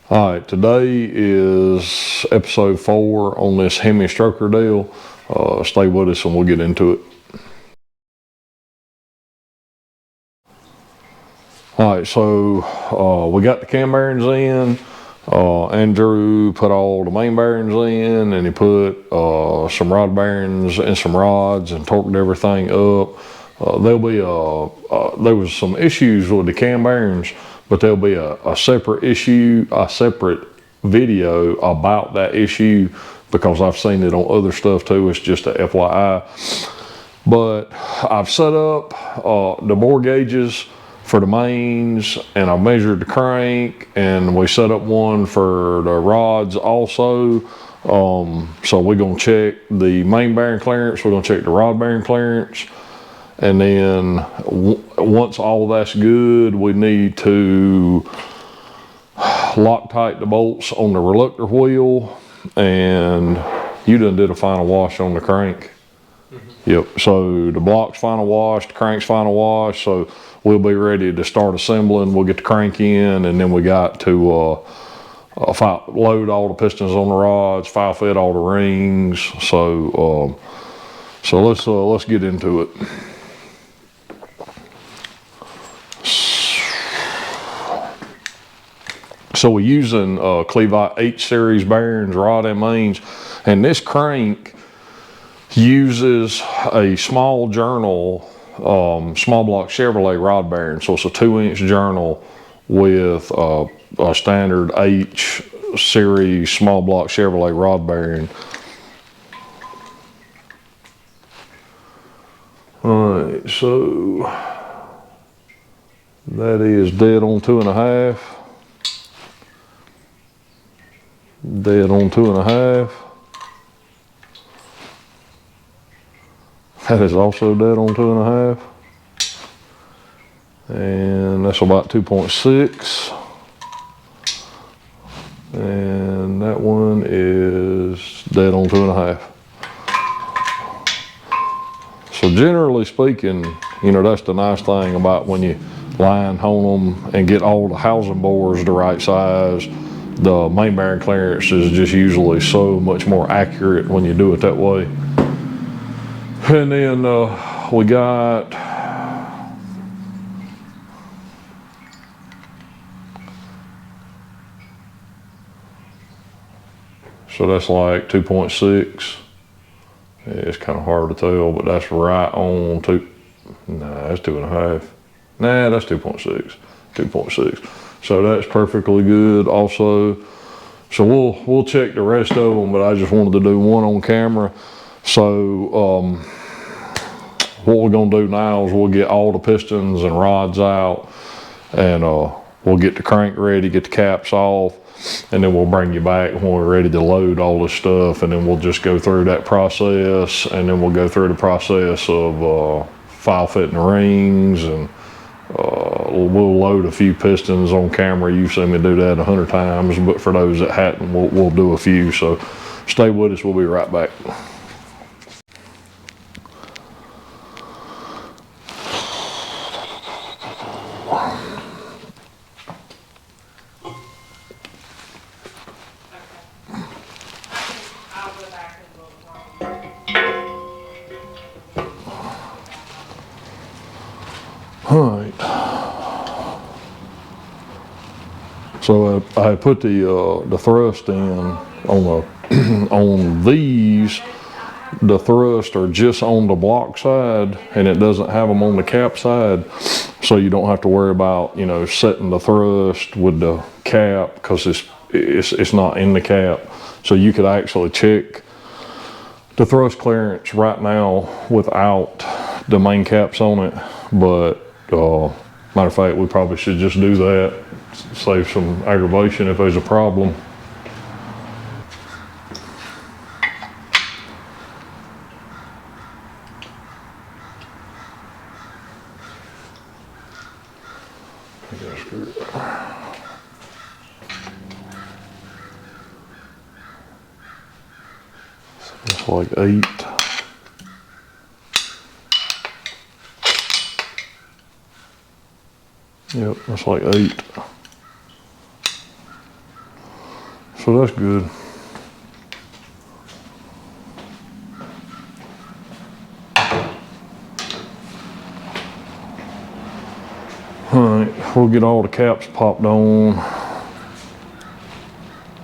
All right, today is episode 4 on this Hemi Stroker deal. Stay with us and we'll get into it. All right, so we got the cam bearings in. Andrew put all the main bearings in, and he put some rod bearings and some rods and torqued everything up. There was some issues with the cam bearings, but there'll be a separate issue, a separate video about that issue, because I've seen it on other stuff too. It's just a FYI. But I've set up the bore gauges for the mains, and I measured the crank, and we set up one for the rods also. So we're gonna check the main bearing clearance, we're gonna check the rod bearing clearance, and then once all that's good, we need to Loctite the bolts on the reluctor wheel. And you done did a final wash on the crank. Yep, so the block's final washed, the crank's final washed, so we'll be ready to start assembling. We'll get the crank in, and then we got to load all the pistons on the rods, file fit all the rings. So let's get into it. So we're using Clevite H series bearings, rod and mains, and this crank uses a small journal, small block Chevrolet rod bearing. So it's a 2-inch journal with a standard H series small block Chevrolet rod bearing. All right, so that is dead on 2.5. Dead on 2.5. That is also dead on 2.5. And that's about 2.6. And that one is dead on 2.5. So generally speaking, you know, that's the nice thing about when you line hone them and get all the housing bores the right size. The main bearing clearance is just usually so much more accurate when you do it that way. And then we got so that's like 2.6. It's kind of hard to tell, but that's right on 2. Nah, that's 2.5. Nah, that's 2.6. 2.6. So that's perfectly good also. So we'll check the rest of them, but I just wanted to do one on camera. So what we're gonna do now is we'll get all the pistons and rods out, and we'll get the crank ready, get the caps off, and then we'll bring you back when we're ready to load all this stuff, and then we'll just go through that process, and then we'll go through the process of file fitting the rings, and we'll load a few pistons on camera. You've seen me do that 100 times, but for those that hadn't, we'll do a few. So stay with us, we'll be right back. All right. So I put the thrust in on the on these. The thrust are just on the block side, and it doesn't have them on the cap side, so you don't have to worry about, you know, setting the thrust with the cap, because it's not in the cap. So you could actually check the thrust clearance right now without the main caps on it. But matter of fact, we probably should just do that, save some aggravation if there's a problem. It's like 8. Yep, that's like 8. so that's good. All right, we'll get all the caps popped on.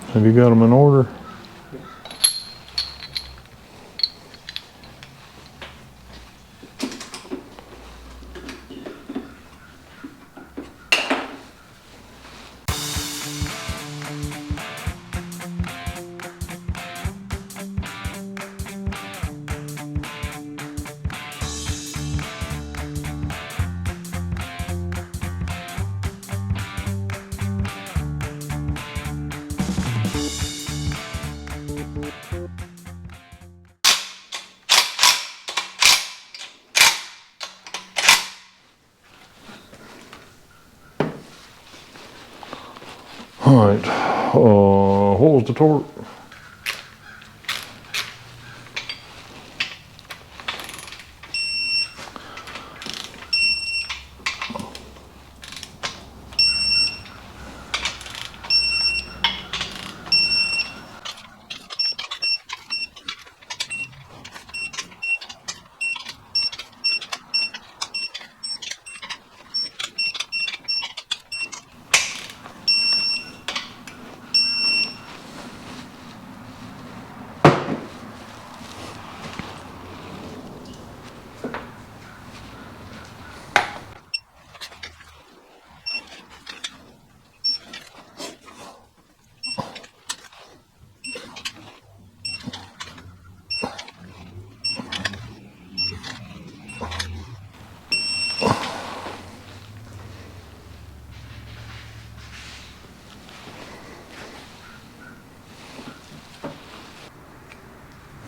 Have you got them in order? All right, what was the torque?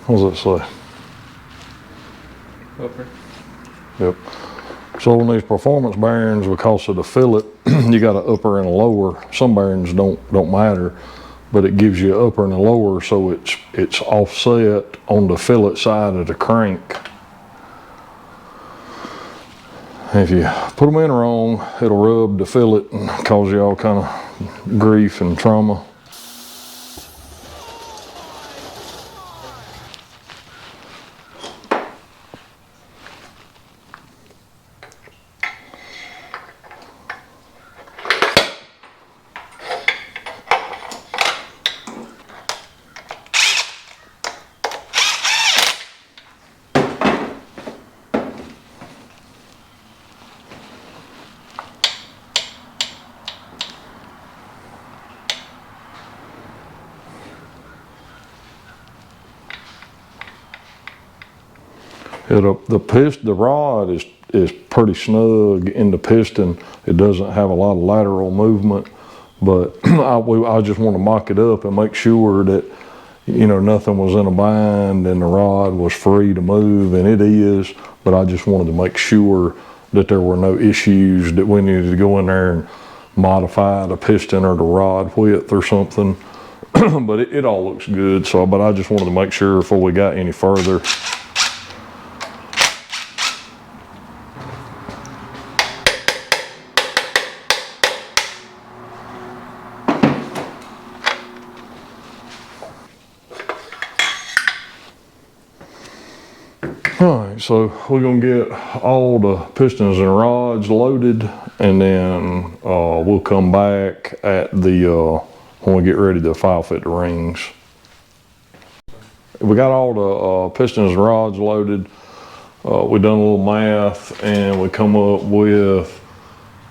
What does it say? Upper. Yep. So on these performance bearings, because of the fillet, you got an upper and a lower. Some bearings don't matter, but it gives you an upper and a lower, so it's offset on the fillet side of the crank. If you put them in wrong, it'll rub the fillet and cause you all kind of grief and trauma. The rod is pretty snug in the piston. It doesn't have a lot of lateral movement, but I just want to mock it up and make sure that, you know, nothing was in a bind and the rod was free to move, and it is, but I just wanted to make sure that there were no issues that we needed to go in there and modify the piston or the rod width or something. But it all looks good, so, but I just wanted to make sure before we got any further. All right, so we're gonna get all the pistons and rods loaded, and then we'll come back at the when we get ready to file fit the rings. We got all the pistons and rods loaded. We done a little math, and we come up with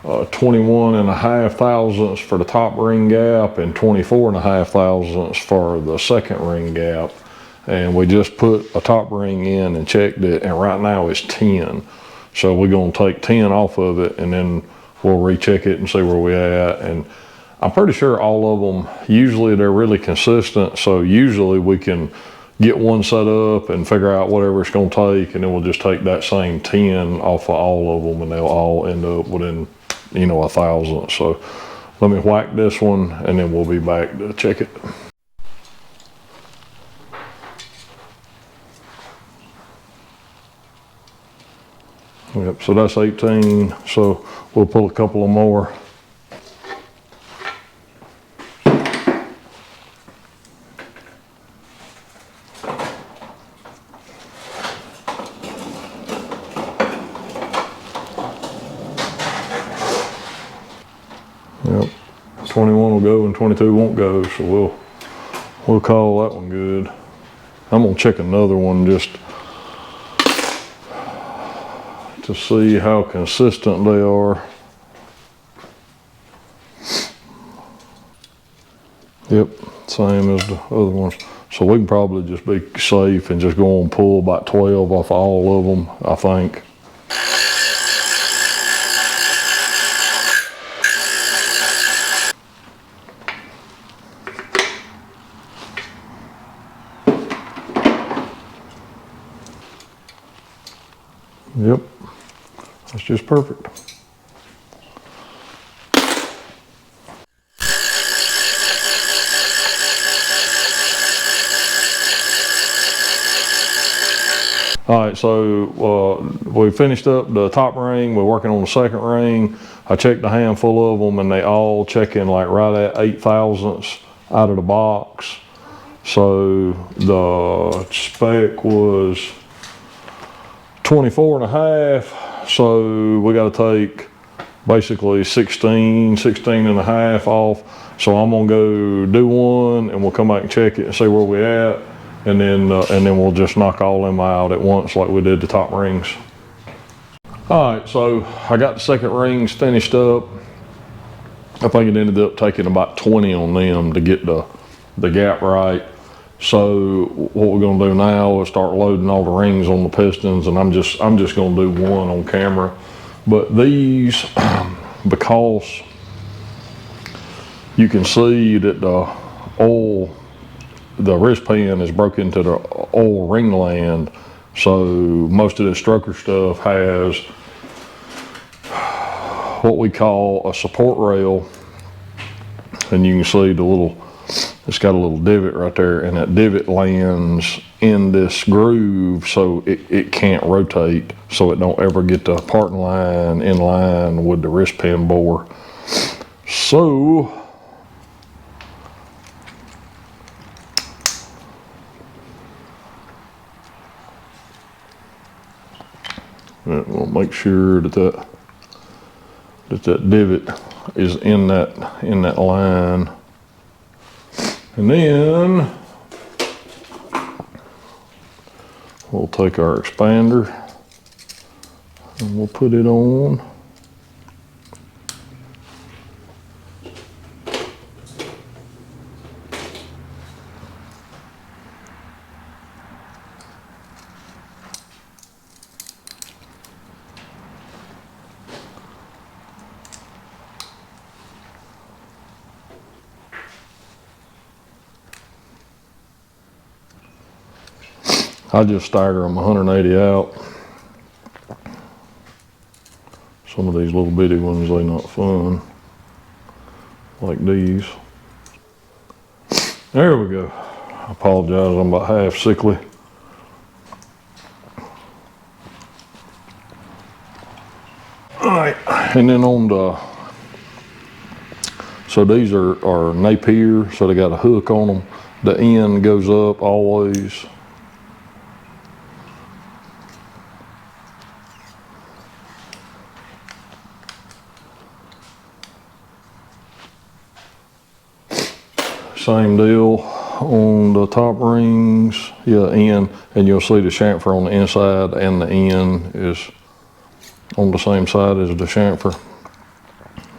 21.5 thousandths for the top ring gap and 24.5 thousandths for the second ring gap. And we just put a top ring in and checked it, and right now it's 10. So we're gonna take 10 off of it, and then we'll recheck it and see where we're at. And I'm pretty sure all of them, usually they're really consistent, so usually we can get one set up and figure out whatever it's gonna take, and then we'll just take that same 10 off of all of them, and they'll all end up within, you know, 1,000. So let me whack this one, and then we'll be back to check it. Yep, so that's 18, so we'll pull a couple of more. 21 will go and 22 won't go, so we'll call that one good. I'm gonna check another one just to see how consistent they are. Yep, same as the other ones. So we can probably just be safe and just go and pull about 12 off all of them, I think. Yep, that's just perfect. All right, so we finished up the top ring. We're working on the second ring. I checked a handful of them and they all check in like right at 8 thousandths out of the box. So the spec was 24 and a half. So we got to take basically 16 and a half off. So I'm gonna go do one and we'll come back and check it and see where we're at. And then we'll just knock all them out at once like we did the top rings. All right, so I got the second rings finished up. I think it ended up taking about 20 on them to get the gap right. So what we're gonna do now is start loading all the rings on the pistons, and I'm just gonna do one on camera. But these, because you can see that the wrist pin is broken into the oil ring land, so most of the stroker stuff has what we call a support rail, and you can see it's got a little divot right there, and that divot lands in this groove so it can't rotate, so it don't ever get the parting line in line with the wrist pin bore. So we'll make sure that divot is in that line, and then we'll take our expander and we'll put it on. I just stagger them 180 out. Some of these little bitty ones, they're not fun, like these. There we go. I apologize, I'm about half sickly. All right, and then so these are Napier, so they got a hook on them. The end goes up always. Same deal on the top rings, yeah, end, and you'll see the chamfer on the inside, and the end is on the same side as the chamfer.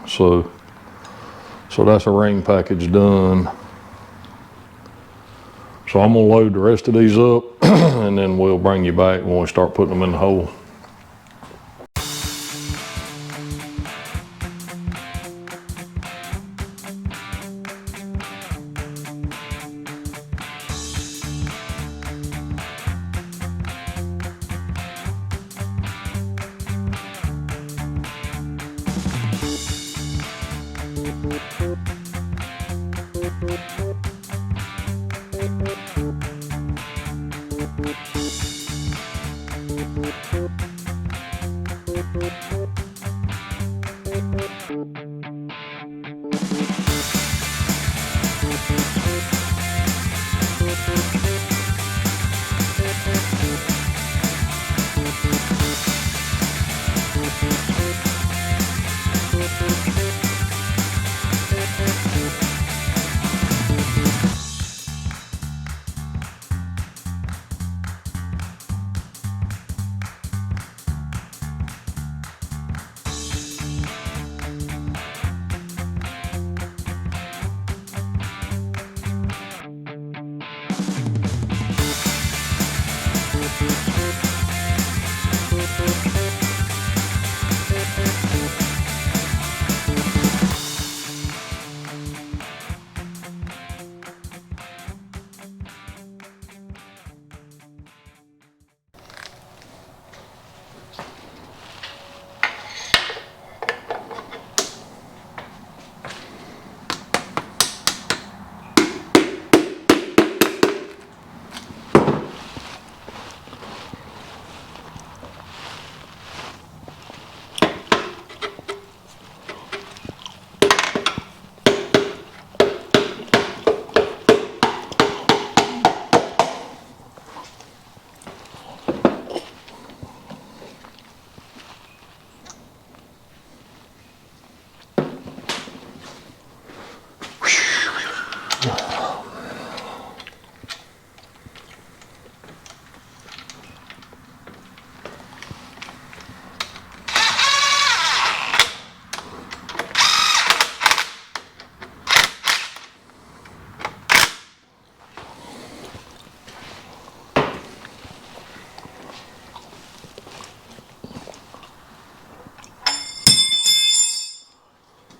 So that's a ring package done. So I'm gonna load the rest of these up and then we'll bring you back when we start putting them in the hole.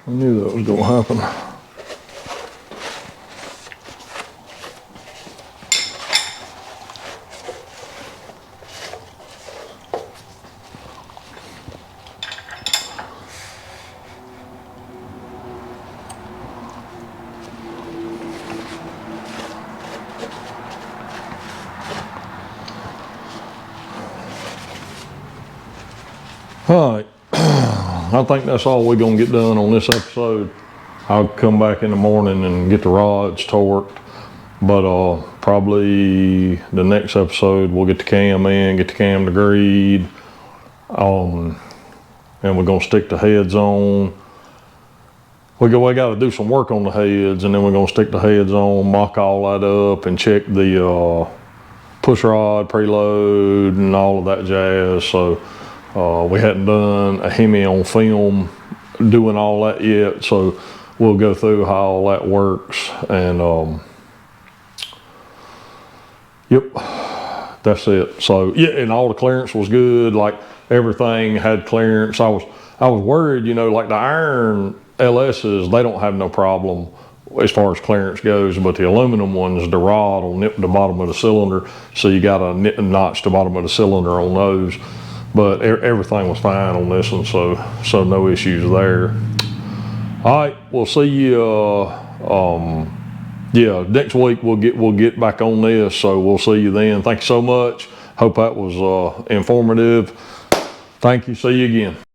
I knew that was gonna happen. All right, I think that's all we're gonna get done on this episode. I'll come back in the morning and get the rods torqued, but probably the next episode we'll get the cam in, get the cam degreed, and we're gonna stick the heads on. We gotta do some work on the heads, and then we're gonna stick the heads on, mock all that up, and check the push rod, preload, and all of that jazz. So we hadn't done a Hemi on film doing all that yet, so we'll go through how all that works. And yep, that's it. So yeah, and all the clearance was good. Like everything had clearance. I was worried, you know, like the iron LS's, they don't have no problem as far as clearance goes, but the aluminum ones, the rod will nip the bottom of the cylinder, so you got to notch the bottom of the cylinder on those. But everything was fine on this one, so no issues there. All right, we'll see you. Yeah, next week we'll get back on this, so we'll see you then. Thank you so much. Hope that was informative. Thank you. See you again.